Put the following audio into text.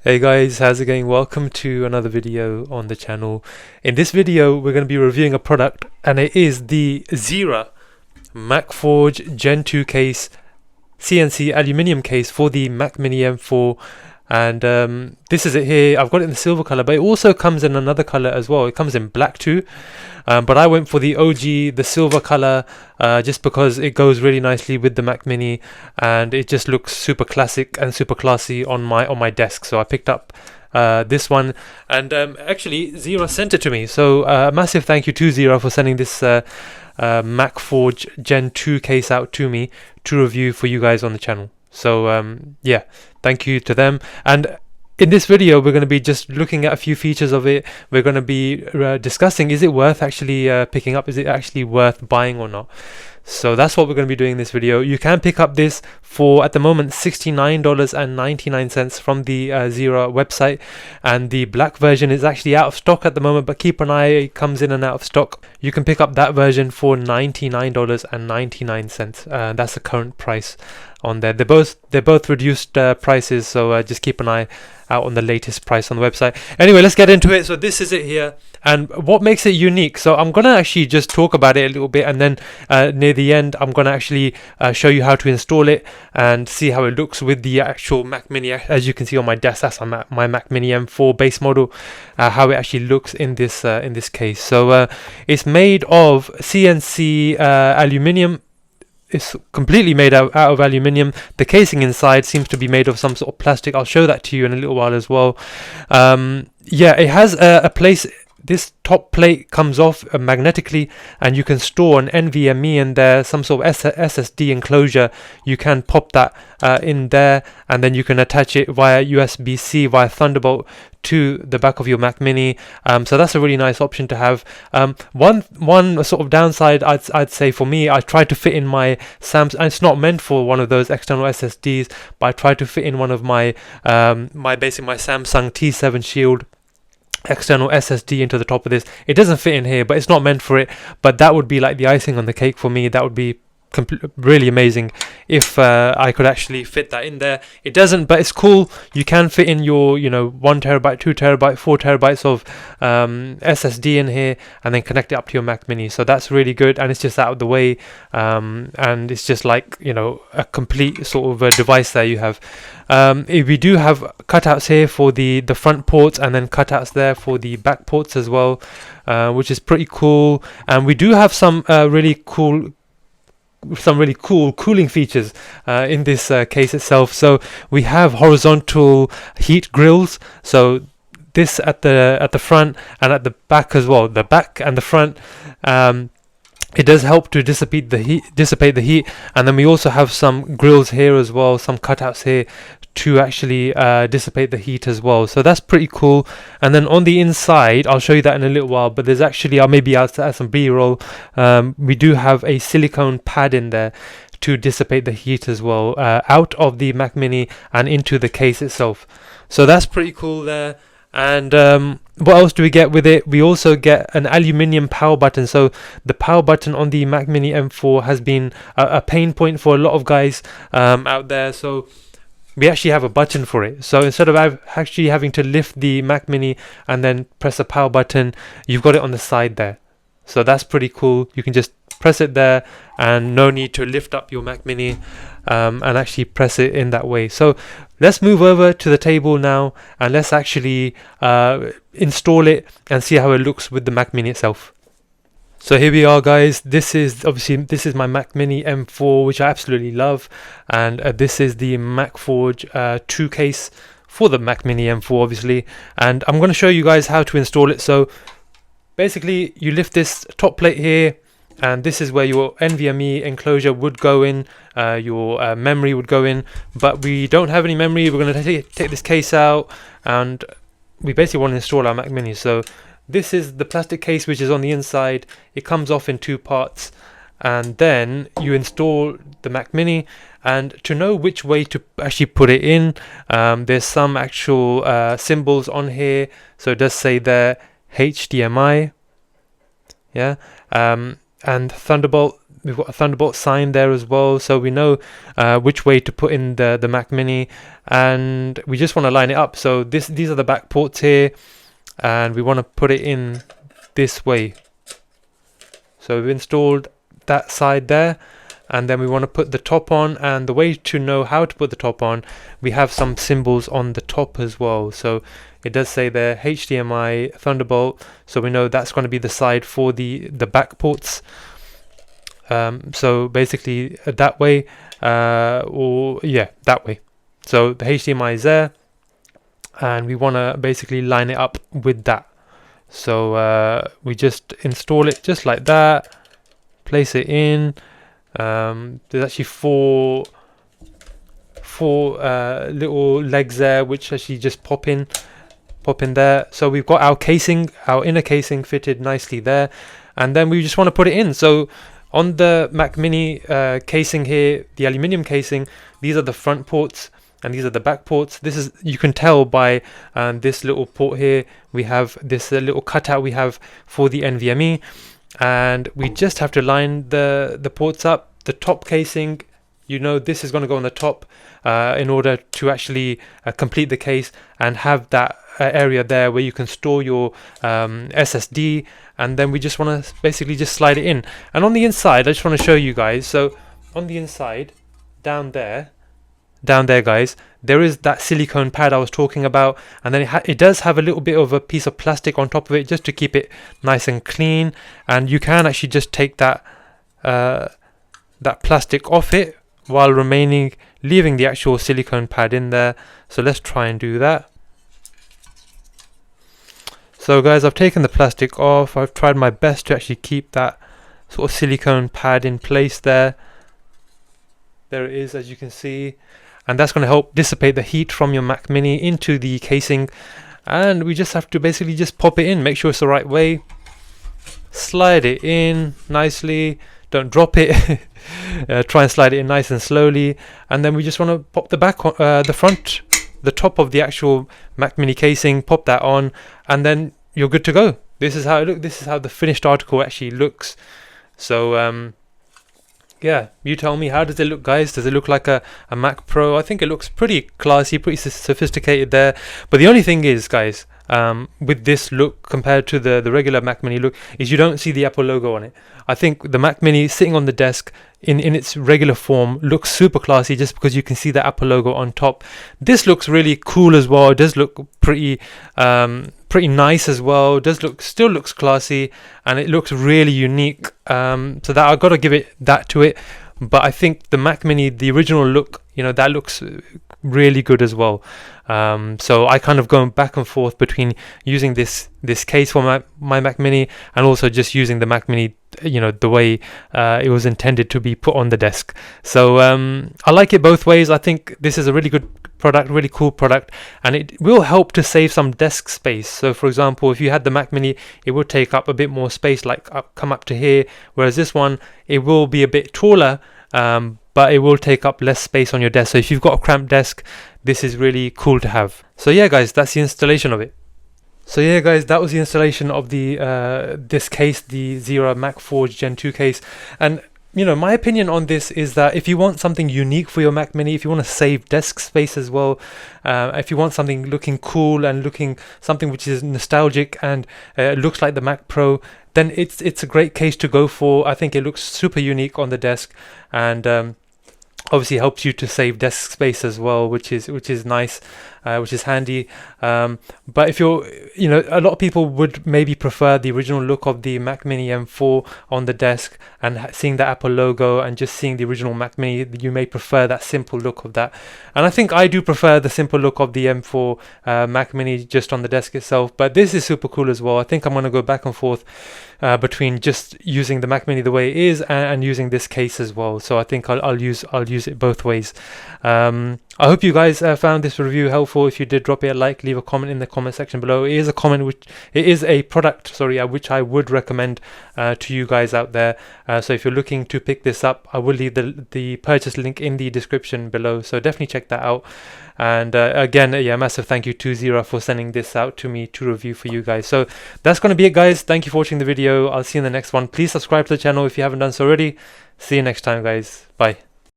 Hey guys, how's it going? Welcome to another video on the channel. In this video we're going to be reviewing a product, and it is the Zeera MacForge Gen2 case, CNC aluminium case for the Mac Mini M4. And this is it here. I've got it in the silver color, but it also comes in another color as well. It comes in black too, but I went for the OG, the silver color, just because it goes really nicely with the Mac Mini, and it just looks super classic and super classy on my desk. So I picked up this one, and actually Zeera sent it to me. So massive thank you to Zeera for sending this MacForge Gen2 case out to me to review for you guys on the channel. So yeah, thank you to them. And in this video we're going to be just looking at a few features of it. We're going to be discussing, is it worth actually picking up, is it actually worth buying or not. So that's what we're going to be doing in this video. You can pick up this for, at the moment, $69.99 from the Zeera website, and the black version is actually out of stock at the moment, but keep an eye, it comes in and out of stock. You can pick up that version for $99.99. That's the current price on there. They're both reduced prices, so just keep an eye out on the latest price on the website. Anyway, let's get into it. So this is it here, and what makes it unique. So I'm gonna actually just talk about it a little bit, and then near the end I'm gonna actually show you how to install it and see how it looks with the actual Mac Mini. As you can see on my desk, that's my Mac Mini M4 base model, how it actually looks in this case. So it's made of CNC aluminium. It's completely made out of aluminium. The casing inside seems to be made of some sort of plastic. I'll show that to you in a little while as well. Yeah, it has a place. This top plate comes off magnetically, and you can store an NVMe in there, some sort of SSD enclosure. You can pop that in there, and then you can attach it via USB-C, via Thunderbolt, to the back of your Mac Mini. So that's a really nice option to have. One sort of downside I'd say for me, I tried to fit in my Samsung, and it's not meant for one of those external SSDs, but I tried to fit in one of my basically my Samsung T7 Shield external SSD into the top of this. It doesn't fit in here, but it's not meant for it. But that would be like the icing on the cake for me. That would be really amazing if I could actually fit that in there. It doesn't, but it's cool. You can fit in your 1 terabyte, 2 terabyte, 4 terabytes of SSD in here, and then connect it up to your Mac Mini. So that's really good, and it's just out of the way, and it's just like a complete sort of a device there you have. We do have cutouts here for the front ports, and then cutouts there for the back ports as well, which is pretty cool. And we do have some really cool cooling features in this case itself. So we have horizontal heat grills, so this at the front and at the back as well, the back and the front. It does help to dissipate the heat, and then we also have some grills here as well, some cutouts here to actually dissipate the heat as well. So that's pretty cool. And then on the inside, I'll show you that in a little while, but there's actually, I'll maybe add some B-roll. We do have a silicone pad in there to dissipate the heat as well, out of the Mac Mini and into the case itself. So that's pretty cool there. And what else do we get with it? We also get an aluminium power button. So the power button on the Mac Mini M4 has been a pain point for a lot of guys out there. So we actually have a button for it. So instead of actually having to lift the Mac Mini and then press a power button, you've got it on the side there. So that's pretty cool. You can just press it there, and no need to lift up your Mac Mini and actually press it in that way. So let's move over to the table now, and let's actually install it and see how it looks with the Mac Mini itself. So here we are, guys. This is my Mac Mini M4, which I absolutely love, and this is the MacForge 2 case for the Mac Mini M4, obviously. And I'm going to show you guys how to install it. So basically, you lift this top plate here, and this is where your NVMe enclosure would go in, your memory would go in, but we don't have any memory. We're going to take this case out, and we basically want to install our Mac Mini. So this is the plastic case which is on the inside. It comes off in 2 parts, and then you install the Mac Mini. And to know which way to actually put it in, there's some actual symbols on here. So it does say there HDMI, yeah, and Thunderbolt. we've got a Thunderbolt sign there as well, so we know which way to put in the Mac Mini, and we just want to line it up. So these are the back ports here, and we want to put it in this way. So we've installed that side there, and then we want to put the top on. And the way to know how to put the top on, we have some symbols on the top as well. So it does say there HDMI Thunderbolt, so we know that's going to be the side for the back ports. So basically that way, or yeah, that way. So the HDMI is there, and we want to basically line it up with that. So we just install it just like that, place it in. There's actually four little legs there, which actually just pop in there. So we've got our casing, our inner casing fitted nicely there, and then we just want to put it in. So on the Mac Mini casing here, the aluminium casing, these are the front ports and these are the back ports. This is, you can tell by this little port here, we have this little cutout we have for the NVMe, and we just have to line the ports up. The top casing, you know, this is going to go on the top in order to actually complete the case and have that area there where you can store your SSD, and then we just want to basically just slide it in. And on the inside, I just want to show you guys. So on the inside, down there guys, there is that silicone pad I was talking about, and then it does have a little bit of a piece of plastic on top of it just to keep it nice and clean. And you can actually just take that that plastic off it while leaving the actual silicone pad in there. So let's try and do that. So guys, I've taken the plastic off. I've tried my best to actually keep that sort of silicone pad in place there. There it is, as you can see, and that's going to help dissipate the heat from your Mac Mini into the casing. And we just have to basically just pop it in, make sure it's the right way, slide it in nicely, don't drop it. Try and slide it in nice and slowly, and then we just want to pop the back on, the top of the actual Mac Mini casing, pop that on, and then you're good to go. This is how it looks. This is how the finished article actually looks. So yeah, you tell me, how does it look, guys? Does it look like a Mac Pro? I think it looks pretty classy, pretty sophisticated there. But the only thing is, guys, with this look compared to the regular Mac Mini look, is you don't see the Apple logo on it. I think the Mac Mini sitting on the desk in its regular form looks super classy just because you can see the Apple logo on top. This looks really cool as well. It does look pretty nice as well. It still looks classy, and it looks really unique. So that I've got to give it that to it. But I think the Mac Mini, the original look, you know, that looks really good as well. So I kind of going back and forth between using this case for my Mac Mini and also just using the Mac Mini, you know, the way it was intended to be put on the desk. So I like it both ways. I think this is a really good product, really cool product, and it will help to save some desk space. So for example, if you had the Mac Mini, it would take up a bit more space, like come up to here, whereas this one, it will be a bit taller, but it will take up less space on your desk. So if you've got a cramped desk, this is really cool to have. So yeah guys, that's the installation of it. So yeah guys, that was the installation of the this case, the Zeera MacForge Gen2 case. And you know, my opinion on this is that if you want something unique for your Mac Mini, if you want to save desk space as well, if you want something looking cool and looking something which is nostalgic and looks like the Mac Pro, then it's a great case to go for. I think it looks super unique on the desk, and obviously helps you to save desk space as well, which is nice, which is handy. But if you're, you know, a lot of people would maybe prefer the original look of the Mac Mini M4 on the desk, and seeing the Apple logo and just seeing the original Mac Mini, you may prefer that simple look of that. And I think I do prefer the simple look of the M4 Mac Mini just on the desk itself. But this is super cool as well. I think I'm going to go back and forth between just using the Mac Mini the way it is and using this case as well. So I think I'll use it both ways. I hope you guys found this review helpful. grateful if you did drop it a like, leave a comment in the comment section below. It is a product, sorry, which I would recommend to you guys out there. So if you're looking to pick this up, I will leave the purchase link in the description below, so definitely check that out. And again, yeah, massive thank you to Zeera for sending this out to me to review for you guys. So that's going to be it, guys. Thank you for watching the video. I'll see you in the next one. Please subscribe to the channel if you haven't done so already. See you next time, guys. Bye.